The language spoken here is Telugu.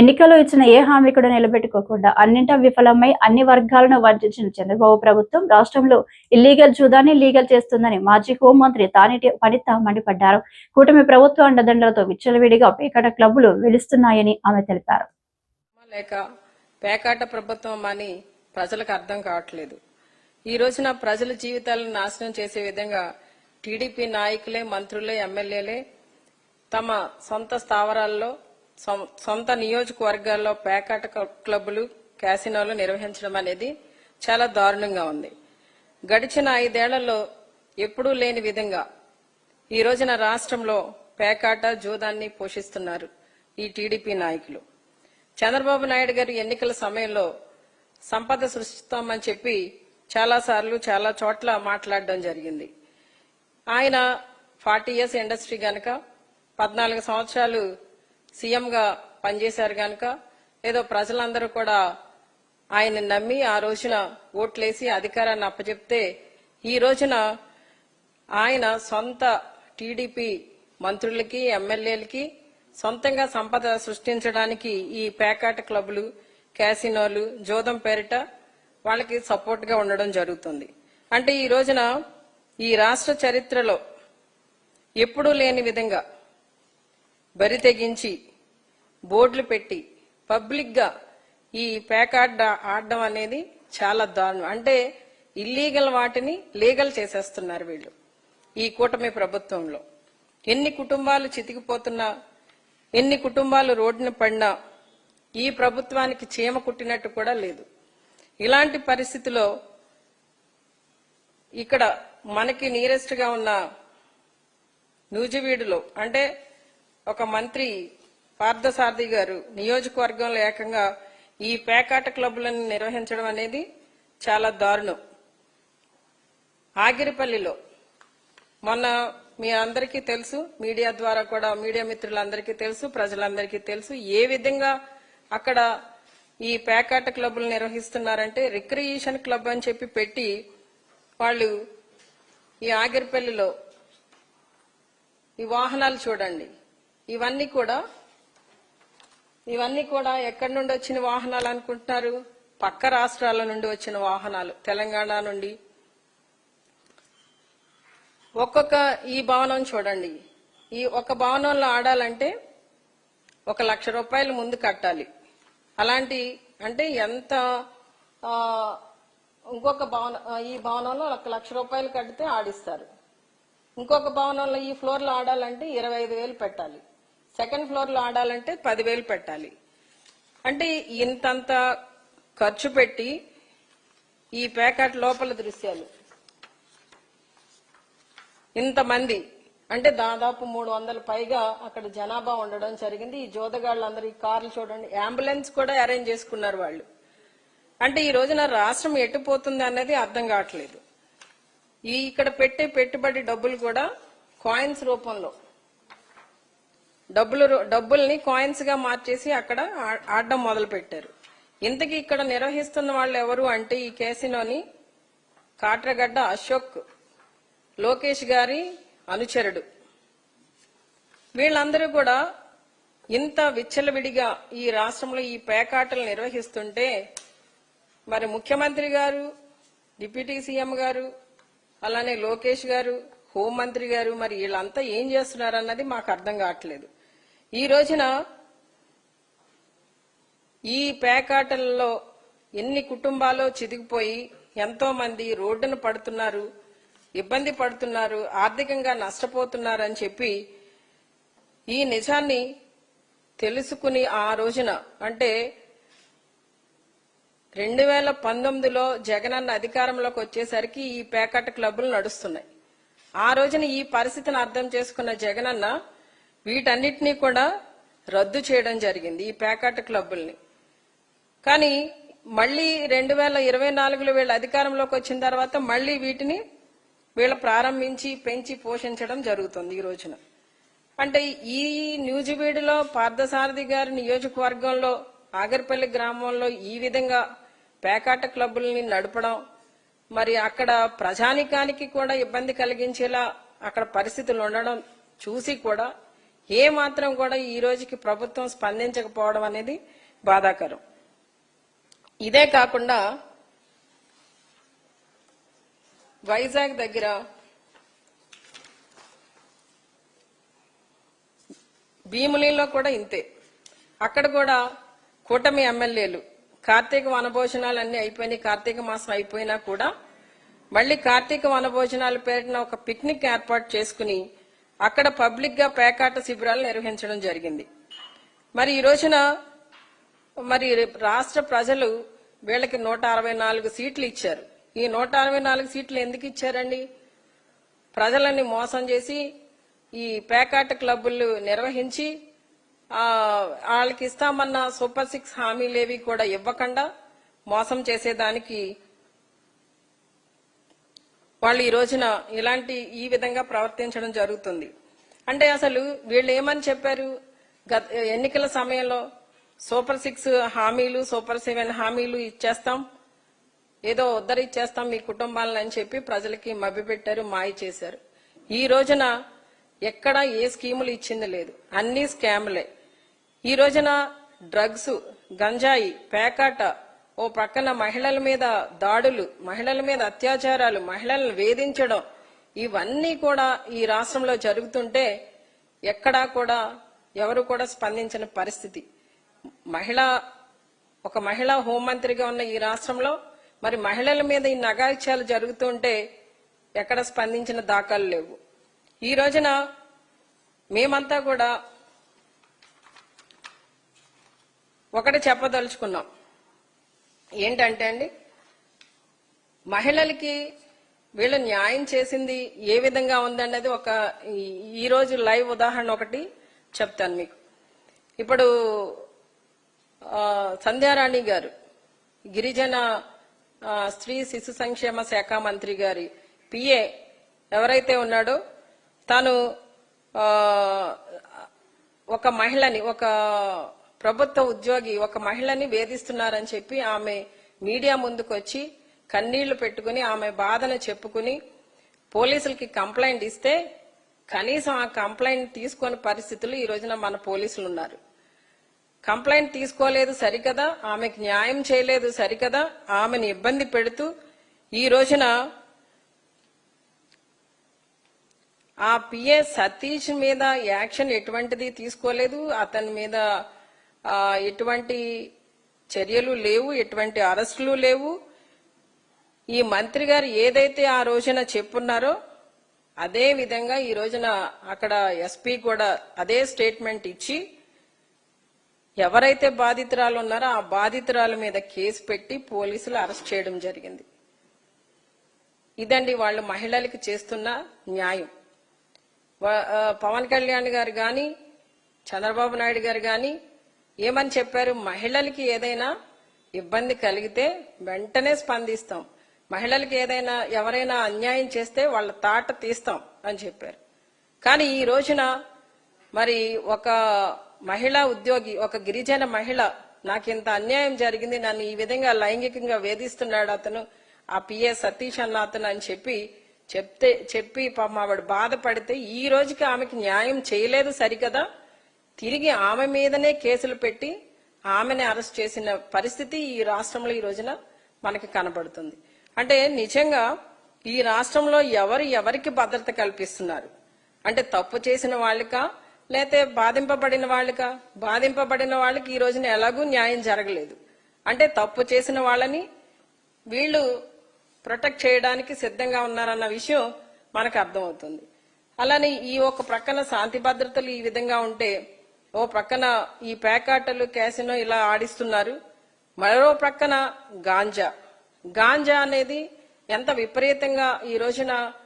ఎన్నికల్లో ఇచ్చిన ఏ హామీ కూడా నిలబెట్టుకోకుండా అన్నింటా విఫలమై అన్ని వర్గాలను వంచిన చంద్రబాబు ప్రభుత్వం రాష్ట్రంలో ఇల్లీగల్ జూదాన్ని లీగల్ చేస్తుందని మాజీ హోంమంత్రి తానేటి వనిత మండిపడ్డారు. కూటమి ప్రభుత్వ అండదండలతో విచ్చలవిడిగా పేకాట క్లబ్బులు వెలుస్తున్నాయని ఆమె తెలిపారు. పేకాట ప్రభుత్వం అని ప్రజలకు అర్థం కావట్లేదు. ఈ రోజున ప్రజల జీవితాలను నాశనం చేసే విధంగా టీడీపీ నాయకులే, మంత్రులే, ఎమ్మెల్యేలే తమ సొంత స్థావరాల్లో, సొంత నియోజకవర్గాల్లో పేకాట క్లబ్బులు, క్యాసినోలు నిర్వహించడం అనేది చాలా దారుణంగా ఉంది. గడిచిన 5 ఏళ్లలో ఎప్పుడూ లేని విధంగా ఈ రోజున రాష్ట్రంలో పేకాట, జూదాన్ని పోషిస్తున్నారు ఈ టీడీపీ నాయకులు. చంద్రబాబు నాయుడు గారు ఎన్నికల సమయంలో సంపద సృష్టిస్తామని చెప్పి చాలాసార్లు చాలా చోట్ల మాట్లాడడం జరిగింది. ఆయన 40 ఇయర్స్ ఇండస్ట్రీ గనక, 14 సంవత్సరాలు సీఎంగా పనిచేశారు గనక ఏదో ప్రజలందరూ కూడా ఆయన నమ్మి ఆ రోజున ఓట్లేసి అధికారాన్ని అప్పచెప్తే ఈ రోజున ఆయన సొంత టీడీపీ మంత్రులకి, ఎమ్మెల్యేలకి సొంతంగా సంపద సృష్టించడానికి ఈ పేకాట క్లబ్లు, క్యాసినోలు, జోదం పేరిట వాళ్ళకి సపోర్ట్ గా ఉండడం జరుగుతుంది. అంటే ఈ రోజున ఈ రాష్ట్ర చరిత్రలో ఎప్పుడూ లేని విధంగా బరి తెగించి బోర్డులు పెట్టి పబ్లిక్ గా ఈ పేకాట ఆడడం అనేది చాలా దారుణం. అంటే ఇల్లీగల్ వాటిని లీగల్ చేసేస్తున్నారు వీళ్ళు ఈ కూటమి ప్రభుత్వంలో. ఎన్ని కుటుంబాలు చితికిపోతున్నా, ఎన్ని కుటుంబాలు రోడ్డున పడినా ఈ ప్రభుత్వానికి చీమ కుట్టినట్టు కూడా లేదు. ఇలాంటి పరిస్థితిలో ఇక్కడ మనకి నియరెస్ట్ గా ఉన్న నూజివీడులో అంటే ఒక మంత్రి పార్థసారథి గారు నియోజకవర్గంలో ఏకంగా ఈ పేకాట క్లబ్లను నిర్వహించడం అనేది చాలా దారుణం. ఆగిరిపల్లిలో మొన్న మీ అందరికీ తెలుసు, మీడియా ద్వారా కూడా మీడియా మిత్రులందరికీ తెలుసు, ప్రజలందరికీ తెలుసు ఏ విధంగా అక్కడ ఈ పేకాట క్లబ్లు నిర్వహిస్తున్నారంటే రిక్రియేషన్ క్లబ్ అని చెప్పి పెట్టి వాళ్ళు ఈ ఆగిరిపల్లిలో ఈ వాహనాలు చూడండి, ఇవన్నీ కూడా ఎక్కడి నుండి వచ్చిన వాహనాలు అనుకుంటున్నారు? పక్క రాష్ట్రాల నుండి వచ్చిన వాహనాలు, తెలంగాణ నుండి. ఒక్కొక్క ఈ భవనం చూడండి, ఈ ఒక భవనంలో ఆడాలంటే 1 లక్ష రూపాయలు ముందు కట్టాలి. అలాంటి అంటే ఎంత ఇంకొక భవనం, ఈ భవనంలో 1 లక్ష రూపాయలు కడితే ఆడిస్తారు. ఇంకొక భవనంలో ఈ ఫ్లోర్ లో ఆడాలంటే 25,000 పెట్టాలి. సెకండ్ ఫ్లోర్ లో ఆడాలంటే 10,000 పెట్టాలి. అంటే ఇంతంత ఖర్చు పెట్టి ఈ పేకాట్ లోపల దృశ్యాలు ఇంతమంది అంటే దాదాపు 300 పైగా అక్కడ జనాభా ఉండడం జరిగింది. ఈ జోదగాళ్ళందరూ ఈ కార్లు చూడండి, అంబులెన్స్ కూడా అరేంజ్ చేసుకున్నారు వాళ్ళు. అంటే ఈ రోజున రాష్ట్రం ఎట్టుపోతుంది అన్నది అర్థం కావట్లేదు. ఈ ఇక్కడ పెట్టే పెట్టుబడి డబ్బులు కూడా కాయిన్స్ రూపంలో డబ్బుల్ని కాయిన్స్ గా మార్చేసి అక్కడ ఆడడం మొదలు పెట్టారు. ఇంతకీ ఇక్కడ నిర్వహిస్తున్న వాళ్ళు ఎవరు అంటే ఈ కేసినోని కాట్రగడ్డ అశోక్, లోకేష్ గారి అనుచరుడు. వీళ్ళందరూ కూడా ఇంత విచ్చలవిడిగా ఈ రాష్ట్రంలో ఈ పేకాటలు నిర్వహిస్తుంటే మరి ముఖ్యమంత్రి గారు, డిప్యూటీ సీఎం గారు, అలానే లోకేష్ గారు, హోంమంత్రి గారు మరి వీళ్ళంతా ఏం చేస్తున్నారన్నది మాకు అర్థం కావట్లేదు. ఈ రోజున ఈ పేకాటల్లో ఎన్ని కుటుంబాలు చితికిపోయి ఎంతో మంది రోడ్డున పడుతున్నారు, ఇబ్బంది పడుతున్నారు, ఆర్థికంగా నష్టపోతున్నారు అని చెప్పి ఈ నిజాన్ని తెలుసుకుని ఆ రోజున అంటే 2019లో జగనన్న అధికారంలోకి వచ్చేసరికి ఈ పేకాట క్లబ్బులు నడుస్తున్నాయి. ఆ రోజున ఈ పరిస్థితిని అర్థం చేసుకున్న జగనన్న వీటన్నిటినీ కూడా రద్దు చేయడం జరిగింది, ఈ పేకాట క్లబ్బుల్ని. కానీ మళ్లీ 2024లో వీళ్ళ అధికారంలోకి వచ్చిన తర్వాత మళ్లీ వీటిని వీళ్ళ ప్రారంభించి పెంచి పోషించడం జరుగుతుంది ఈ రోజున. అంటే ఈ న్యూజివీడులో పార్థసారథి గారి నియోజకవర్గంలో ఆగర్పల్లి గ్రామంలో ఈ విధంగా పేకాట క్లబ్బుల్ని నడపడం, మరి అక్కడ ప్రజానికానికి కూడా ఇబ్బంది కలిగించేలా అక్కడ పరిస్థితులు ఉండడం చూసి కూడా ఏ మాత్రం కూడా ఈ రోజుకి ప్రభుత్వం స్పందించకపోవడం అనేది బాధాకరం. ఇదే కాకుండా వైజాగ్ దగ్గర భీమునిలో కూడా ఇంతే. అక్కడ కూడా కూటమి ఎమ్మెల్యేలు కార్తీక వనభోజనాలన్నీ అయిపోయినాయి, కార్తీక మాసం అయిపోయినా కూడా మళ్లీ కార్తీక వనభోజనాల పేరిట ఒక పిక్నిక్ ఏర్పాటు చేసుకుని అక్కడ పబ్లిక్ గా పేకాట శిబిరాలు నిర్వహించడం జరిగింది. మరి ఈ రోజున మరి రాష్ట్ర ప్రజలు వీళ్ళకి 164 సీట్లు ఇచ్చారు. ఈ 164 సీట్లు ఎందుకు ఇచ్చారండి? ప్రజలని మోసం చేసి ఈ పేకాట క్లబ్బులు నిర్వహించి వాళ్ళకి ఇస్తామన్న సూపర్ 6 హామీలేవి కూడా ఇవ్వకుండా మోసం చేసేదానికి వాళ్ళు ఈ రోజున ఈ విధంగా ప్రవర్తించడం జరుగుతుంది. అంటే అసలు వీళ్ళు ఏమని చెప్పారు? ఎన్నికల సమయంలో సూపర్ 6 హామీలు, సూపర్ 7 హామీలు ఇచ్చేస్తాం, ఏదో ఉద్ధరిచ్చేస్తాం మీ కుటుంబాలను అని చెప్పి ప్రజలకి మభ్యపెట్టారు, మాయ చేశారు. ఈ రోజున ఎక్కడా ఏ స్కీములు ఇచ్చింది లేదు, అన్ని స్కాములే. ఈ రోజున డ్రగ్స్, గంజాయి, పేకాట, ఓ ప్రక్కన మహిళల మీద దాడులు, మహిళల మీద అత్యాచారాలు, మహిళలను వేధించడం, ఇవన్నీ కూడా ఈ రాష్ట్రంలో జరుగుతుంటే ఎక్కడా కూడా ఎవరు కూడా స్పందించిన పరిస్థితి. ఒక మహిళా హోంమంత్రిగా ఉన్న ఈ రాష్ట్రంలో మరి మహిళల మీద ఈ అఘాయిత్యాలు జరుగుతుంటే ఎక్కడ స్పందించిన దాఖలు లేవు. ఈ రోజున మేమంతా కూడా ఒకటి చెప్పదలుచుకున్నాం. ఏంటంటే అండి, మహిళలకి వీళ్ళు న్యాయం చేసింది ఏ విధంగా ఉందన్నది ఈ రోజు లైవ్ ఉదాహరణ ఒకటి చెప్తాను మీకు. ఇప్పుడు సంధ్యారాణి గారు, గిరిజన స్త్రీ శిశు సంక్షేమ శాఖ మంత్రి గారి పిఏ ఎవరైతే ఉన్నాడో తాను ఒక మహిళని, ఒక ప్రభుత్వ ఉద్యోగి ఒక మహిళని వేధిస్తున్నారని చెప్పి ఆమె మీడియా ముందుకు వచ్చి కన్నీళ్లు పెట్టుకుని ఆమె బాధను చెప్పుకుని పోలీసులకి కంప్లైంట్ ఇస్తే కనీసం ఆ కంప్లైంట్ తీసుకునే పరిస్థితులు ఈ రోజున మన పోలీసులు ఉన్నారు. కంప్లైంట్ తీసుకోలేదు సరికదా, ఆమెకు న్యాయం చేయలేదు సరికదా, ఆమెను ఇబ్బంది పెడుతూ ఈ రోజున ఆ పిఏ సతీష్ మీద యాక్షన్ ఎటువంటిది తీసుకోలేదు, అతని మీద ఎటువంటి చర్యలు లేవు, ఎటువంటి అరెస్టులు లేవు. ఈ మంత్రి గారు ఏదైతే ఆ రోజున చెప్పున్నారో అదే విధంగా ఈ రోజున అక్కడ ఎస్పీ కూడా అదే స్టేట్మెంట్ ఇచ్చి ఎవరైతే బాధితురాలు ఉన్నారో ఆ బాధితురాల మీద కేసు పెట్టి పోలీసులు అరెస్ట్ చేయడం జరిగింది. ఇదండి వాళ్ళు మహిళలకు చేస్తున్న న్యాయం. పవన్ కళ్యాణ్ గారు గాని చంద్రబాబు నాయుడు గారు గాని ఏమని చెప్పారు? మహిళలకి ఏదైనా ఇబ్బంది కలిగితే వెంటనే స్పందిస్తాం, మహిళలకి ఎవరైనా అన్యాయం చేస్తే వాళ్ళ తాట తీస్తాం అని చెప్పారు. కానీ ఈ రోజున మరి ఒక మహిళా ఉద్యోగి, ఒక గిరిజన మహిళ, నాకింత అన్యాయం జరిగింది, నన్ను ఈ విధంగా లైంగికంగా వేధిస్తున్నాడు అతను, ఆ పిఏ సతీష్ అన్న అతను అని చెప్పి పాపం ఆవిడ బాధపడితే ఈ రోజుకి ఆమెకి న్యాయం చేయలేదు సరికదా, తిరిగి ఆమె మీదనే కేసులు పెట్టి ఆమెని అరెస్ట్ చేసిన పరిస్థితి ఈ రాష్ట్రంలో ఈ రోజున మనకి కనబడుతుంది. అంటే నిజంగా ఈ రాష్ట్రంలో ఎవరికి భద్రత కల్పిస్తున్నారు? అంటే తప్పు చేసిన వాళ్ళకా, లేతే బాధింపబడిన వాళ్ళకా? బాధింపబడిన వాళ్ళకి ఈ రోజున ఎలాగూ న్యాయం జరగలేదు. అంటే తప్పు చేసిన వాళ్ళని వీళ్ళు ప్రొటెక్ట్ చేయడానికి సిద్ధంగా ఉన్నారన్న విషయం మనకు అర్థమవుతుంది. అలానే ఈ ఒక ప్రక్కన శాంతి భద్రతలు ఈ విధంగా ఉంటే, ఓ ప్రక్కన ఈ పేకాటలు, క్యాసినో ఇలా ఆడిస్తున్నారు, మరో ప్రక్కన గాంజా అనేది ఎంత విపరీతంగా ఈ రోజున